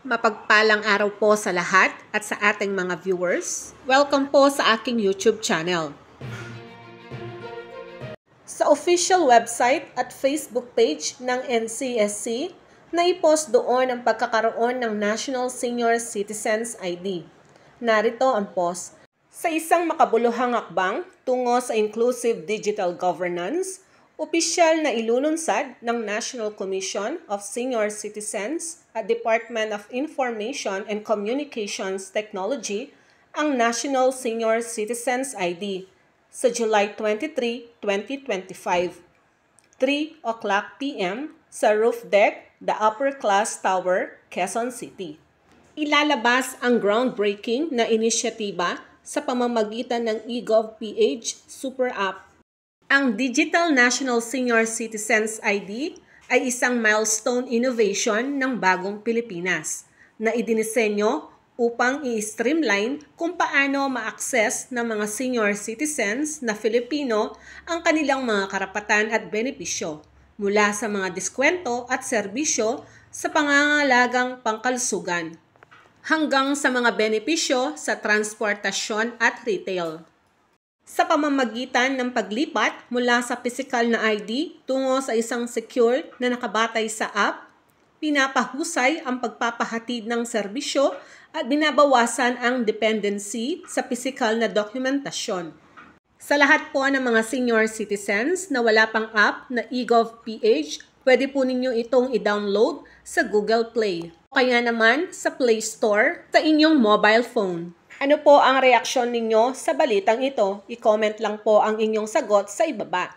Mapagpalang araw po sa lahat at sa ating mga viewers. Welcome po sa aking YouTube channel. Sa official website at Facebook page ng NCSC, naipost doon ang pagkakaroon ng National Senior Citizens ID. Narito ang post. Sa isang makabuluhang hakbang tungo sa inclusive digital governance, opisyal na ilulunsad ng National Commission of Senior Citizens at Department of Information and Communications Technology ang National Senior Citizens ID sa July 23, 2025, 3:00 p.m. sa roof deck, the Upper Class Tower, Quezon City. Ilalabas ang groundbreaking na inisyatiba sa pamamagitan ng eGov.ph Super App. Ang Digital National Senior Citizens ID ay isang milestone innovation ng bagong Pilipinas na idinisenyo upang i-streamline kung paano ma-access ng mga senior citizens na Filipino ang kanilang mga karapatan at benepisyo mula sa mga diskwento at serbisyo sa pangangalagang pangkalusugan hanggang sa mga benepisyo sa transportasyon at retail. Sa pamamagitan ng paglipat mula sa physical na ID tungo sa isang secure na nakabatay sa app, pinapahusay ang pagpapahatid ng serbisyo at binabawasan ang dependency sa physical na dokumentasyon. Sa lahat po ng mga senior citizens na wala pang app na eGov.ph, pwede po ninyo itong i-download sa Google Play o kaya naman sa Play Store sa inyong mobile phone. Ano po ang reaksyon ninyo sa balitang ito? I-comment lang po ang inyong sagot sa ibaba.